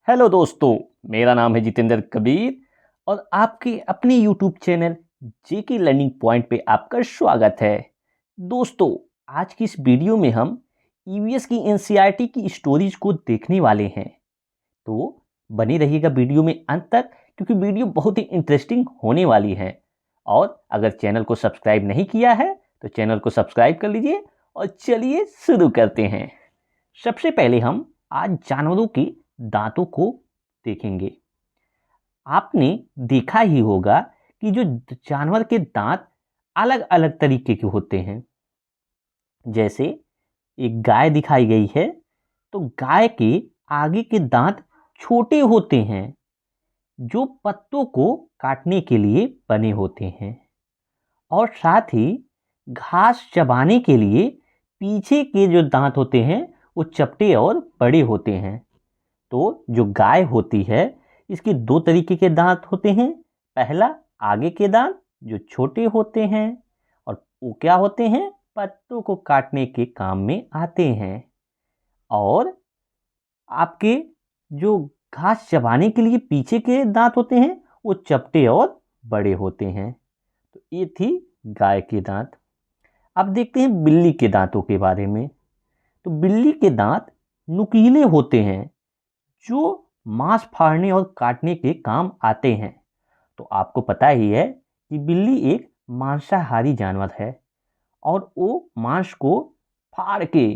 Hello दोस्तों, मेरा नाम है जितेंद्र कबीर और आपके अपने यूट्यूब चैनल जेके लर्निंग पॉइंट पे आपका स्वागत है। दोस्तों, आज की इस वीडियो में हम ईवीएस की एनसीईआरटी की स्टोरीज को देखने वाले हैं। तो बने रहिएगा वीडियो में अंत तक, क्योंकि वीडियो बहुत ही इंटरेस्टिंग होने वाली है। और अगर चैनल को सब्सक्राइब नहीं किया है तो चैनल को सब्सक्राइब कर लीजिए और चलिए शुरू करते हैं। सबसे पहले हम आज जानवरों के दांतों को देखेंगे। आपने देखा ही होगा कि जो जानवर के दांत अलग अलग तरीके के होते हैं। जैसे एक गाय दिखाई गई है, तो गाय के आगे के दांत छोटे होते हैं जो पत्तों को काटने के लिए बने होते हैं, और साथ ही घास चबाने के लिए पीछे के जो दांत होते हैं वो चपटे और बड़े होते हैं। तो जो गाय होती है, इसके दो तरीके के दांत होते हैं। पहला आगे के दांत जो छोटे होते हैं और वो क्या होते हैं, पत्तों को काटने के काम में आते हैं। और आपके जो घास चबाने के लिए पीछे के दांत होते हैं वो चपटे और बड़े होते हैं। तो ये थी गाय के दांत। अब देखते हैं बिल्ली के दांतों के बारे में। तो बिल्ली के दांत नुकीले होते हैं जो मांस फाड़ने और काटने के काम आते हैं। तो आपको पता ही है कि बिल्ली एक मांसाहारी जानवर है और वो मांस को फाड़ के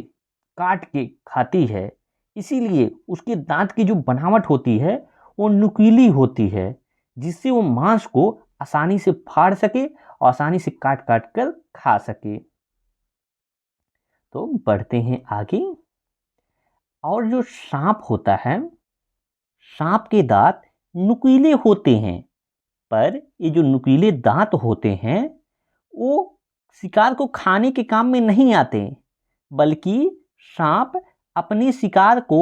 काट के खाती है। इसीलिए उसके दांत की जो बनावट होती है वो नुकीली होती है, जिससे वो मांस को आसानी से फाड़ सके और आसानी से काट काट कर खा सके। तो बढ़ते हैं आगे। और जो सांप होता है, सांप के दांत नुकीले होते हैं, पर ये जो नुकीले दांत होते हैं वो शिकार को खाने के काम में नहीं आते, बल्कि सांप अपने शिकार को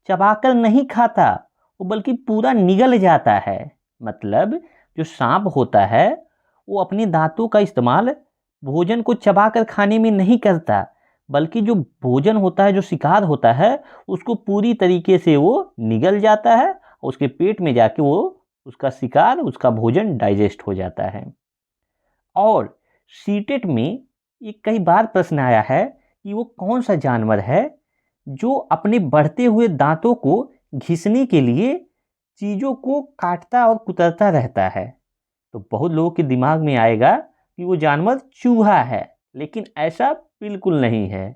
चबाकर नहीं खाता, वो बल्कि पूरा निगल जाता है। मतलब जो सांप होता है वो अपने दांतों का इस्तेमाल भोजन को चबाकर खाने में नहीं करता, बल्कि जो भोजन होता है, जो शिकार होता है, उसको पूरी तरीके से वो निगल जाता है और उसके पेट में जाके वो उसका शिकार, उसका भोजन डाइजेस्ट हो जाता है। और सीटेट में ये कई बार प्रश्न आया है कि वो कौन सा जानवर है जो अपने बढ़ते हुए दांतों को घिसने के लिए चीज़ों को काटता और कुतरता रहता है। तो बहुत लोगों के दिमाग में आएगा कि वो जानवर चूहा है, लेकिन ऐसा बिल्कुल नहीं है।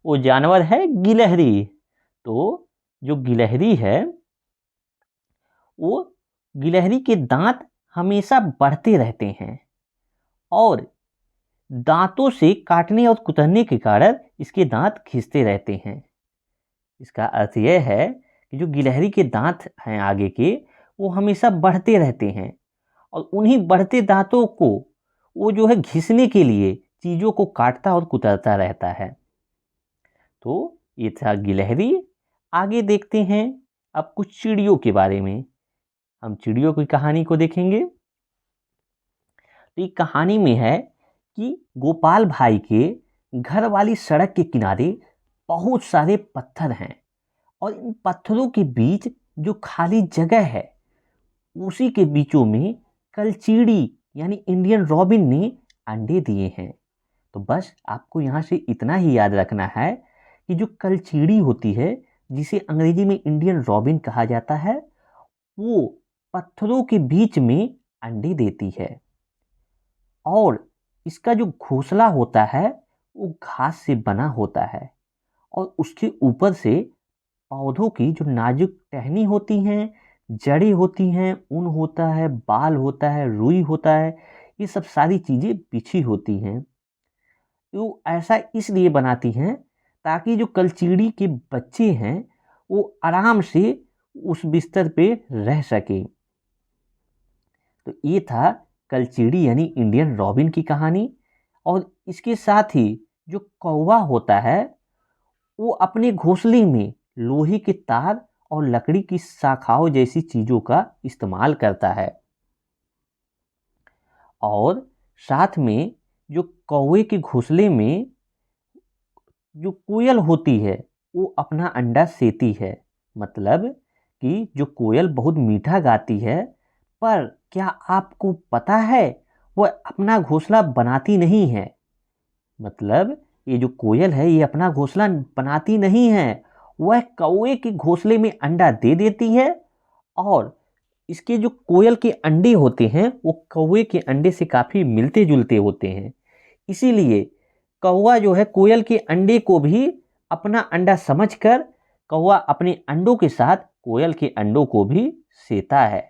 वो जानवर है गिलहरी। तो जो गिलहरी है, वो गिलहरी के दांत हमेशा बढ़ते रहते हैं और दांतों से काटने और कुतरने के कारण इसके दांत खिंचते रहते हैं। इसका अर्थ यह है कि जो गिलहरी के दांत हैं आगे के, वो हमेशा बढ़ते रहते हैं और उन्हीं बढ़ते दांतों को वो जो है घिसने के लिए चीज़ों को काटता और कुतरता रहता है। तो ये था गिलहरी। आगे देखते हैं अब कुछ चिड़ियों के बारे में। हम चिड़ियों की कहानी को देखेंगे। तो ये कहानी में है कि गोपाल भाई के घर वाली सड़क के किनारे बहुत सारे पत्थर हैं और इन पत्थरों के बीच जो खाली जगह है, उसी के बीचों में कलचीड़ी यानी इंडियन रॉबिन ने अंडे दिए हैं। तो बस आपको यहाँ से इतना ही याद रखना है कि जो कलचीड़ी होती है, जिसे अंग्रेजी में इंडियन रॉबिन कहा जाता है, वो पत्थरों के बीच में अंडे देती है और इसका जो घोंसला होता है वो घास से बना होता है और उसके ऊपर से पौधों की जो नाजुक टहनी होती हैं, जड़ें होती हैं, ऊन होता है, बाल होता है, रुई होता है, ये सब सारी चीज़ें बिछी होती हैं। वो ऐसा इसलिए बनाती हैं ताकि जो कलचीड़ी के बच्चे हैं वो आराम से उस बिस्तर पे रह सके। तो ये था कलचीड़ी यानी इंडियन रॉबिन की कहानी। और इसके साथ ही जो कौवा होता है, वो अपने घोंसले में लोहे के तार और लकड़ी की शाखाओं जैसी चीजों का इस्तेमाल करता है। और साथ में जो कौवे के घोंसले में जो कोयल होती है वो अपना अंडा सेती है। मतलब कि जो कोयल बहुत मीठा गाती है, पर क्या आपको पता है वह अपना घोंसला बनाती नहीं है। मतलब ये जो कोयल है ये अपना घोंसला बनाती नहीं है, वह कौवे के घोंसले में अंडा दे देती है। और इसके जो कोयल के अंडे होते हैं वो कौवे के अंडे से काफ़ी मिलते जुलते होते हैं। इसीलिए कौवा जो है कोयल के अंडे को भी अपना अंडा समझकर कौवा अपने अंडों के साथ कोयल के अंडों को भी सेता है।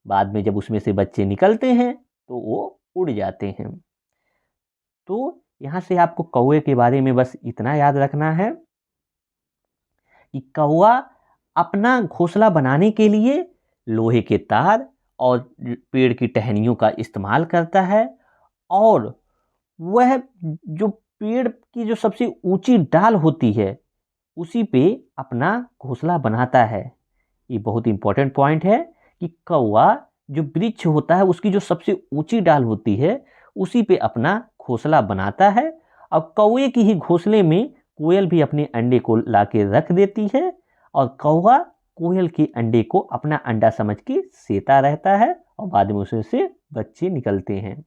बाद में जब उसमें से बच्चे निकलते हैं तो वो उड़ जाते हैं। तो यहाँ से आपको कौवे के बारे में बस इतना याद रखना है कि कौवा अपना घोंसला बनाने के लिए लोहे के तार और पेड़ की टहनियों का इस्तेमाल करता है, और वह जो पेड़ की जो सबसे ऊंची डाल होती है उसी पे अपना घोंसला बनाता है। ये बहुत इंपॉर्टेंट पॉइंट है कि कौवा जो वृक्ष होता है उसकी जो सबसे ऊंची डाल होती है उसी पे अपना घोंसला बनाता है, और कौवे की ही घोंसले में कोयल भी अपने अंडे को लाके रख देती है, और कौवा कोयल के अंडे को अपना अंडा समझ के सेता रहता है, और बाद में उसमें से बच्चे निकलते हैं।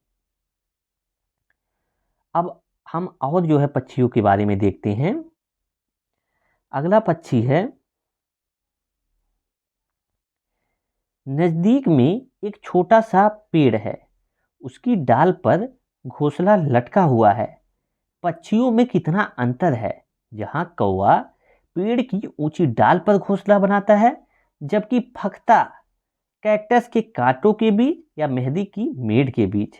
अब हम और जो है पक्षियों के बारे में देखते हैं। अगला पक्षी है, नजदीक में एक छोटा सा पेड़ है, उसकी डाल पर घोंसला लटका हुआ है। पक्षियों में कितना अंतर है, जहां कौवा पेड़ की ऊंची डाल पर घोंसला बनाता है, जबकि फख्ता कैक्टस के कांटों के बीच या मेहंदी की मेड़ के बीच।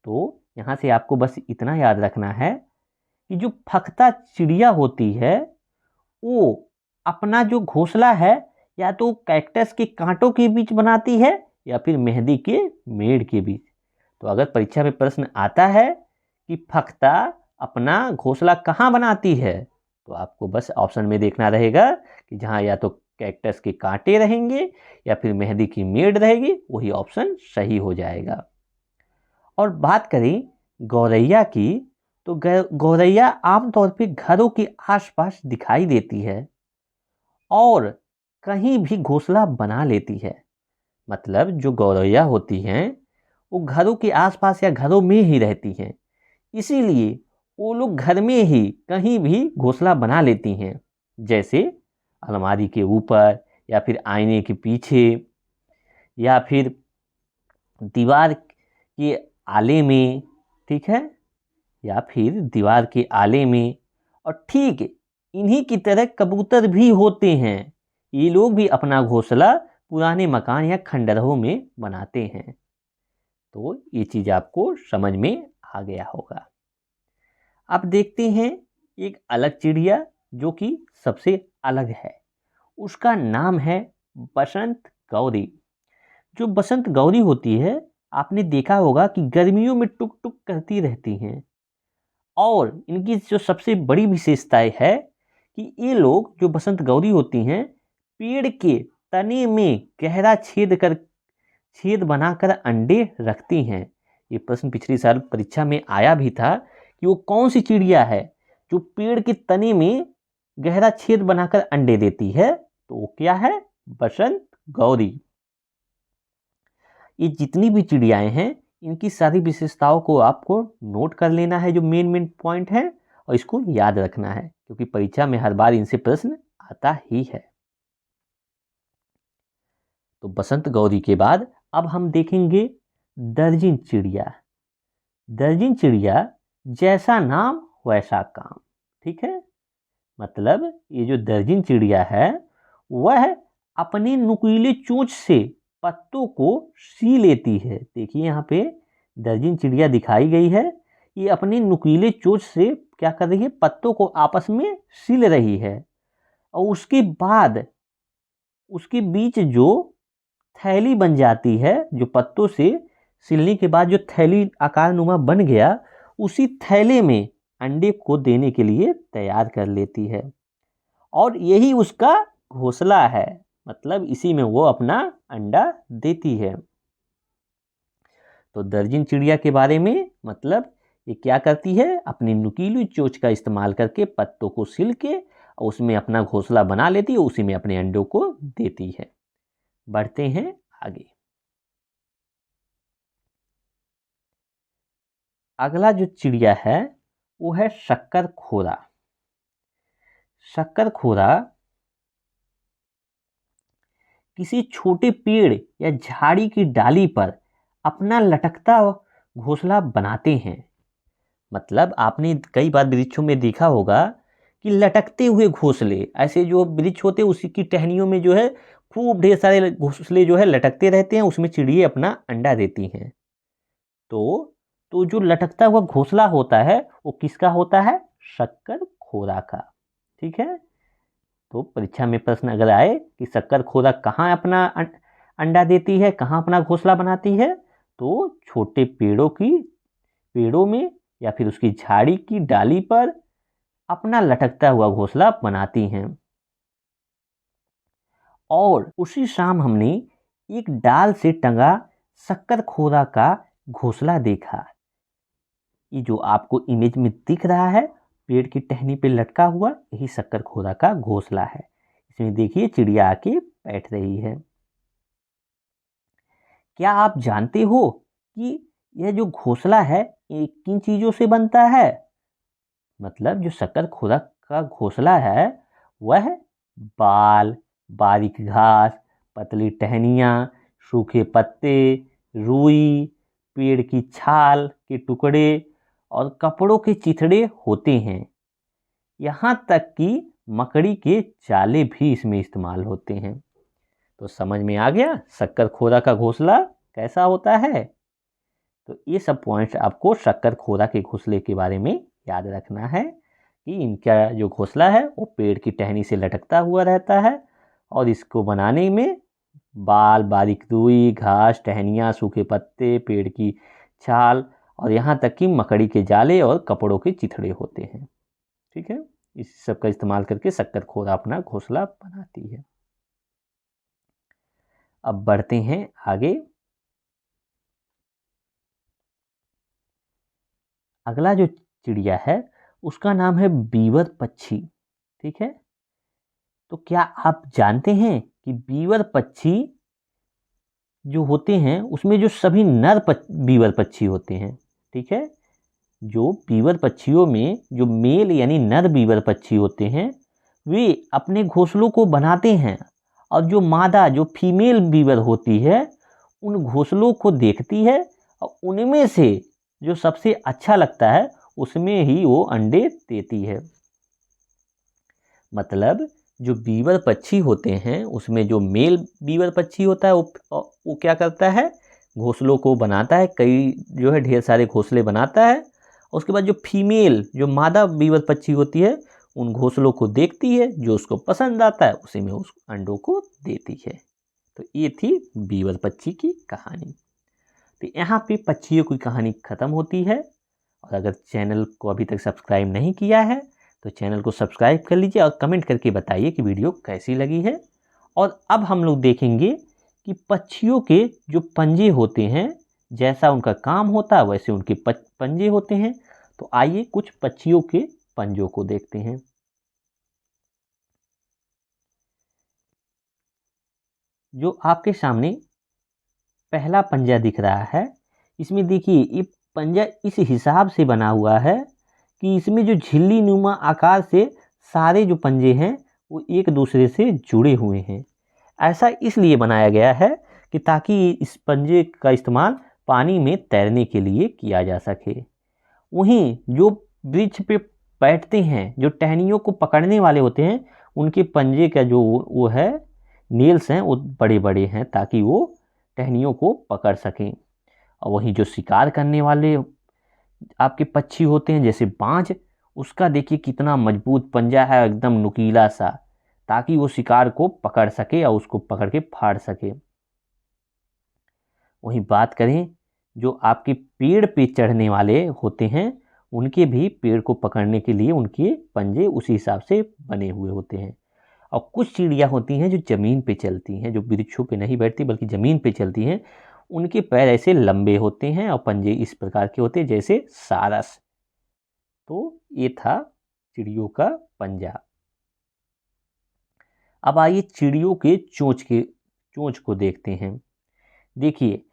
तो यहाँ से आपको बस इतना याद रखना है कि जो फख्ता चिड़िया होती है वो अपना जो घोंसला है या तो कैक्टस के कांटों के बीच बनाती है या फिर मेहंदी के मेड़ के बीच। तो अगर परीक्षा में प्रश्न आता है कि फख्ता अपना घोंसला कहाँ बनाती है, तो आपको बस ऑप्शन में देखना रहेगा कि जहाँ या तो कैक्टस के कांटे रहेंगे या फिर मेहंदी की मेड़ रहेगी, वही ऑप्शन सही हो जाएगा। और बात करें गौरैया की, तो गौरैया आमतौर पे घरों के आसपास दिखाई देती है और कहीं भी घोंसला बना लेती है। मतलब जो गौरैया होती हैं वो घरों के आसपास या घरों में ही रहती हैं, इसीलिए वो लोग घर में ही कहीं भी घोंसला बना लेती हैं, जैसे अलमारी के ऊपर या फिर आईने के पीछे या फिर दीवार के आले में, ठीक है, या फिर दीवार के आले में। और ठीक इन्हीं की तरह कबूतर भी होते हैं, ये लोग भी अपना घोंसला पुराने मकान या खंडहरों में बनाते हैं। तो ये चीज़ आपको समझ में आ गया होगा। अब देखते हैं एक अलग चिड़िया जो कि सबसे अलग है, उसका नाम है बसंत गौरी। जो बसंत गौरी होती है आपने देखा होगा कि गर्मियों में टुक टुक करती रहती हैं, और इनकी जो सबसे बड़ी विशेषताएं है कि ये लोग जो बसंत गौरी होती हैं पेड़ के तने में गहरा छेद बनाकर अंडे रखती हैं। ये प्रश्न पिछली साल परीक्षा में आया भी था कि वो कौन सी चिड़िया है जो पेड़ के तने में गहरा छेद बनाकर अंडे देती है, तो वो क्या है, बसंत गौरी। ये जितनी भी चिड़ियाएं हैं इनकी सारी विशेषताओं को आपको नोट कर लेना है, जो मेन पॉइंट है, और इसको याद रखना है, क्योंकि परीक्षा में हर बार इनसे प्रश्न आता ही है। तो बसंत गौरी के बाद अब हम देखेंगे दर्जिन चिड़िया। दर्जिन चिड़िया जैसा नाम वैसा काम, ठीक है। मतलब ये जो दर्जिन चिड़िया है वह अपने नुकीले चोंच से पत्तों को सी लेती है। देखिए यहाँ पे दर्जिन चिड़िया दिखाई गई है, ये अपने नुकीले चोंच से क्या कर रही है, पत्तों को आपस में सील रही है, और उसके बाद उसके बीच जो थैली बन जाती है, जो पत्तों से सिलने के बाद जो थैली आकार नुमा बन गया, उसी थैले में अंडे को देने के लिए तैयार कर लेती है, और यही उसका घोंसला है। मतलब इसी में वो अपना अंडा देती है। तो दर्जिन चिड़िया के बारे में मतलब ये क्या करती है, अपनी नुकीली चोंच का इस्तेमाल करके पत्तों को सिल के और उसमें अपना घोंसला बना लेती है, उसी में अपने अंडों को देती है। बढ़ते हैं आगे। अगला जो चिड़िया है वो है शक्करखोरा। शक्करखोरा किसी छोटे पेड़ या झाड़ी की डाली पर अपना लटकता घोंसला बनाते हैं। मतलब आपने कई बार वृक्षों में देखा होगा कि लटकते हुए घोंसले, ऐसे जो वृक्ष होते हैं उसी की टहनियों में जो है खूब ढेर सारे घोंसले जो है लटकते रहते हैं, उसमें चिड़िया अपना अंडा देती हैं। तो जो लटकता हुआ घोंसला होता है वो किसका होता है? शक्करखोरा का। ठीक है। तो परीक्षा में प्रश्न अगर आए कि शक्करखोरा कहाँ अपना अंडा देती है, कहाँ अपना घोंसला बनाती है, तो छोटे पेड़ों में या फिर उसकी झाड़ी की डाली पर अपना लटकता हुआ घोंसला बनाती हैं। और उसी शाम हमने एक डाल से टंगा शक्करखोरा का घोंसला देखा। ये जो आपको इमेज में दिख रहा है पेड़ की टहनी पे लटका हुआ, यही शक्करखोरा का घोंसला है। इसमें देखिए चिड़िया आके बैठ रही है। क्या आप जानते हो कि यह जो घोंसला है ये किन चीजों से बनता है? मतलब जो शक्करखोरा का घोंसला है वह बाल, बारीक घास, पतली टहनियाँ, सूखे पत्ते, रुई, पेड़ की छाल के टुकड़े और कपड़ों के चिथड़े होते हैं। यहाँ तक कि मकड़ी के जाले भी इसमें इस्तेमाल होते हैं। तो समझ में आ गया शक्करखोरा का घोंसला कैसा होता है। तो ये सब पॉइंट्स आपको शक्करखोरा के घोंसले के बारे में याद रखना है कि इनका जो घोंसला है वो पेड़ की टहनी से लटकता हुआ रहता है और इसको बनाने में बाल, बारीक रुई, घास, टहनियाँ, सूखे पत्ते, पेड़ की छाल और यहाँ तक कि मकड़ी के जाले और कपड़ों के चिथड़े होते हैं। ठीक है। इस सब का इस्तेमाल करके शक्करखोरा अपना घोंसला बनाती है। अब बढ़ते हैं आगे। अगला जो चिड़िया है उसका नाम है बीवर पक्षी। ठीक है। तो क्या आप जानते हैं कि बीवर पक्षी जो होते हैं उसमें जो सभी बीवर पक्षी होते हैं, ठीक है, जो बीवर पक्षियों में जो मेल यानी नर बीवर पक्षी होते हैं वे अपने घोंसलों को बनाते हैं और जो मादा जो फीमेल बीवर होती है उन घोंसलों को देखती है और उनमें से जो सबसे अच्छा लगता है उसमें ही वो अंडे देती है। मतलब जो बीवर पक्षी होते हैं उसमें जो मेल बीवर पक्षी होता है वो क्या करता है, घोंसलों को बनाता है, कई जो है ढेर सारे घोंसले बनाता है। उसके बाद जो फीमेल जो मादा बीवर पक्षी होती है उन घोंसलों को देखती है, जो उसको पसंद आता है उसी में उस अंडों को देती है। तो ये थी बीवर पक्षी की कहानी। तो यहाँ पे पक्षियों की कहानी खत्म होती है। और अगर चैनल को अभी तक सब्सक्राइब नहीं किया है तो चैनल को सब्सक्राइब कर लीजिए और कमेंट करके बताइए कि वीडियो कैसी लगी है। और अब हम लोग देखेंगे कि पक्षियों के जो पंजे होते हैं, जैसा उनका काम होता है वैसे उनके पंजे होते हैं। तो आइए कुछ पक्षियों के पंजों को देखते हैं। जो आपके सामने पहला पंजा दिख रहा है, इसमें देखिए ये पंजा इस हिसाब से बना हुआ है कि इसमें जो झिल्ली नुमा आकार से सारे जो पंजे हैं वो एक दूसरे से जुड़े हुए हैं। ऐसा इसलिए बनाया गया है कि ताकि इस पंजे का इस्तेमाल पानी में तैरने के लिए किया जा सके। वहीं जो वृक्ष पे बैठते हैं, जो टहनियों को पकड़ने वाले होते हैं, उनके पंजे का जो वो है नेल्स हैं वो बड़े बड़े हैं ताकि वो टहनियों को पकड़ सकें। और वहीं जो शिकार करने वाले आपके पक्षी होते हैं जैसे बाज, उसका देखिए कितना मजबूत पंजा है, एकदम नुकीला सा, ताकि वो शिकार को पकड़ सके और उसको पकड़ के फाड़ सके। वहीं बात करें जो आपके पेड़ पे चढ़ने वाले होते हैं, उनके भी पेड़ को पकड़ने के लिए उनके पंजे उसी हिसाब से बने हुए होते हैं। और कुछ चिड़िया होती हैं जो ज़मीन पे चलती हैं, जो वृक्षों पे नहीं बैठती बल्कि ज़मीन पे चलती हैं, उनके पैर ऐसे लंबे होते हैं और पंजे इस प्रकार के होते हैं जैसे सारस। तो ये था चिड़ियों का पंजा। अब आइए चिड़ियों के चोंच के चोंच को देखते हैं। देखिए,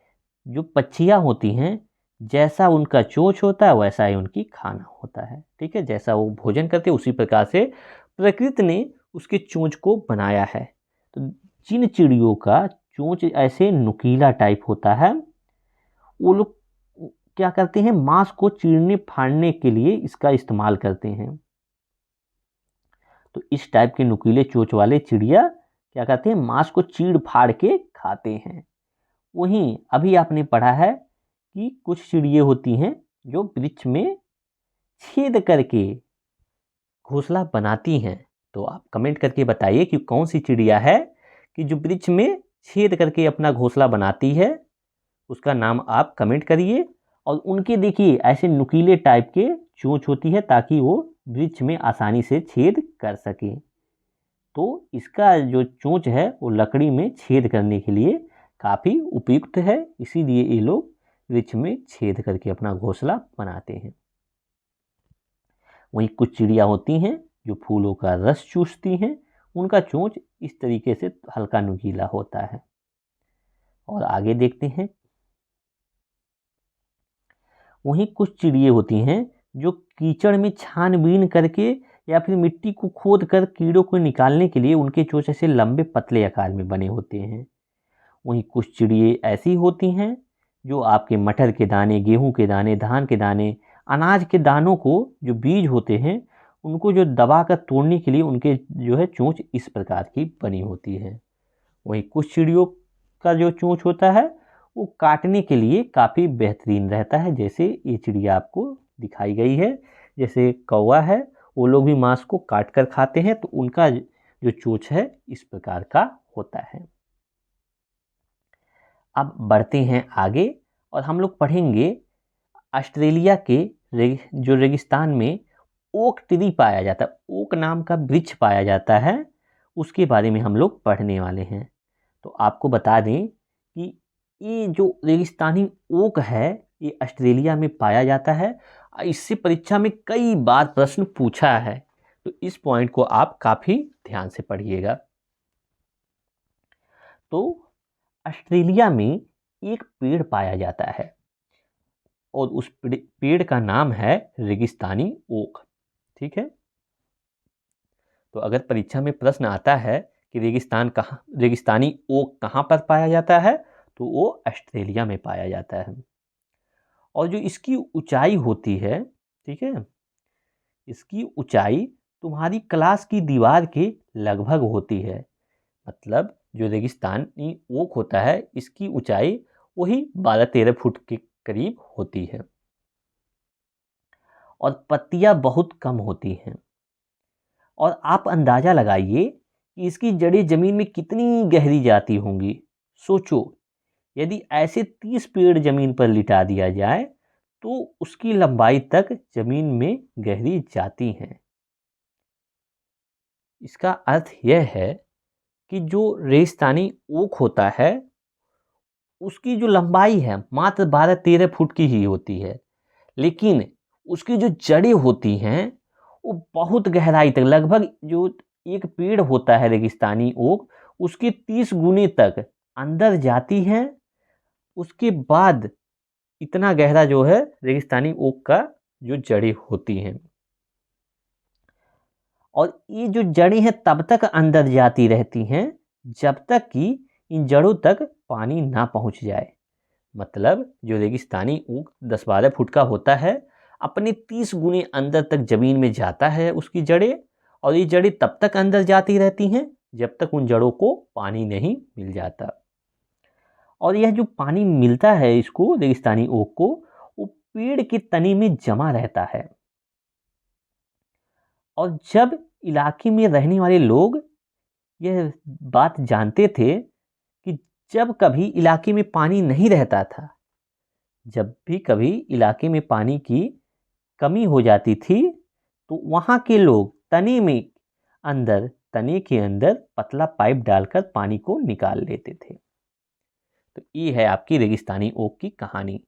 जो पक्षियाँ होती हैं, जैसा उनका चोंच होता है वैसा ही उनकी खाना होता है। ठीक है, जैसा वो भोजन करते हैं उसी प्रकार से प्रकृति ने उसके चोंच को बनाया है। तो जिन चिड़ियों का चोंच ऐसे नुकीला टाइप होता है, वो लोग क्या करते हैं, मांस को चीरने फाड़ने के लिए इसका इस्तेमाल करते हैं। तो इस टाइप के नुकीले चोंच वाले चिड़िया क्या करते हैं, मांस को चीर फाड़ के खाते हैं। वहीं अभी आपने पढ़ा है कि कुछ चिड़िया होती हैं जो वृक्ष में छेद करके घोंसला बनाती हैं। तो आप कमेंट करके बताइए कि कौन सी चिड़िया है कि जो वृक्ष में छेद करके अपना घोंसला बनाती है, उसका नाम आप कमेंट करिए। और उनके देखिए ऐसे नुकीले टाइप के चोंच होती है ताकि वो वृक्ष में आसानी से छेद कर सके। तो इसका जो चोंच है वो लकड़ी में छेद करने के लिए काफ़ी उपयुक्त है, इसीलिए ये लोग वृक्ष में छेद करके अपना घोंसला बनाते हैं। वहीं कुछ चिड़िया होती हैं जो फूलों का रस चूसती हैं, उनका चोंच इस तरीके से हल्का नुकीला होता है। और आगे देखते हैं, वहीं कुछ चिड़िया होती हैं जो कीचड़ में छानबीन करके या फिर मिट्टी को खोद कर कीड़ों को निकालने के लिए उनके चोंच ऐसे लंबे पतले आकार में बने होते हैं। वहीं कुछ चिड़िए ऐसी होती हैं जो आपके मटर के दाने, गेहूं के दाने, धान के दाने, अनाज के दानों को जो बीज होते हैं उनको जो दबा कर तोड़ने के लिए उनके जो है चोंच इस प्रकार की बनी होती है। वहीं कुछ चिड़ियों का जो चोंच होता है वो काटने के लिए काफ़ी बेहतरीन रहता है, जैसे ये चिड़िया आपको दिखाई गई है। जैसे कौवा है, वो लोग भी मांस को काट कर खाते हैं, तो उनका जो चोंच है इस प्रकार का होता है। अब बढ़ते हैं आगे और हम लोग पढ़ेंगे ऑस्ट्रेलिया के जो रेगिस्तान में ओक ट्री पाया जाता है, ओक नाम का वृक्ष पाया जाता है, उसके बारे में हम लोग पढ़ने वाले हैं। तो आपको बता दें कि ये जो रेगिस्तानी ओक है ये ऑस्ट्रेलिया में पाया जाता है। इससे परीक्षा में कई बार प्रश्न पूछा है, तो इस पॉइंट को आप काफ़ी ध्यान से पढ़िएगा। तो ऑस्ट्रेलिया में एक पेड़ पाया जाता है और उस पेड़ का नाम है रेगिस्तानी ओक। ठीक है, तो अगर परीक्षा में प्रश्न आता है कि रेगिस्तानी ओक कहाँ पर पाया जाता है, तो वो ऑस्ट्रेलिया में पाया जाता है। और जो इसकी ऊंचाई होती है, ठीक है, इसकी ऊंचाई तुम्हारी क्लास की दीवार के लगभग होती है। मतलब जो रेगिस्तानी ओक होता है इसकी ऊंचाई वही 12-13 फुट के करीब होती है और पत्तियां बहुत कम होती हैं। और आप अंदाजा लगाइए कि इसकी जड़ें जमीन में कितनी गहरी जाती होंगी। सोचो, यदि ऐसे 30 पेड़ जमीन पर लिटा दिया जाए तो उसकी लंबाई तक जमीन में गहरी जाती हैं। इसका अर्थ यह है कि जो रेगिस्तानी ओक होता है उसकी जो लंबाई है मात्र 12-13 फुट की ही होती है, लेकिन उसकी जो जड़ें होती हैं वो बहुत गहराई तक, लगभग जो एक पेड़ होता है रेगिस्तानी ओक उसके 30 गुने तक अंदर जाती हैं। उसके बाद इतना गहरा जो है रेगिस्तानी ओक का जो जड़ें होती हैं, और ये जो जड़ें हैं तब तक अंदर जाती रहती हैं जब तक कि इन जड़ों तक पानी ना पहुंच जाए। मतलब जो रेगिस्तानी ओक 10-12 फुट का होता है अपने 30 गुने अंदर तक जमीन में जाता है उसकी जड़ें, और ये जड़ें तब तक अंदर जाती रहती हैं जब तक उन जड़ों को पानी नहीं मिल जाता। और यह जो पानी मिलता है इसको, रेगिस्तानी ओक को, वो पेड़ के तने में जमा रहता है। और जब इलाके में रहने वाले लोग यह बात जानते थे कि जब कभी इलाके में पानी नहीं रहता था, जब भी कभी इलाके में पानी की कमी हो जाती थी, तो वहाँ के लोग तने के अंदर पतला पाइप डालकर पानी को निकाल लेते थे। तो ये है आपकी रेगिस्तानी ओक की कहानी।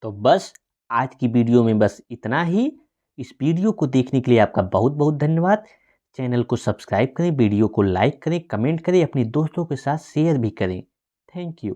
तो बस आज की वीडियो में बस इतना ही। इस वीडियो को देखने के लिए आपका बहुत बहुत धन्यवाद। चैनल को सब्सक्राइब करें, वीडियो को लाइक करें, कमेंट करें, अपने दोस्तों के साथ शेयर भी करें। Thank you.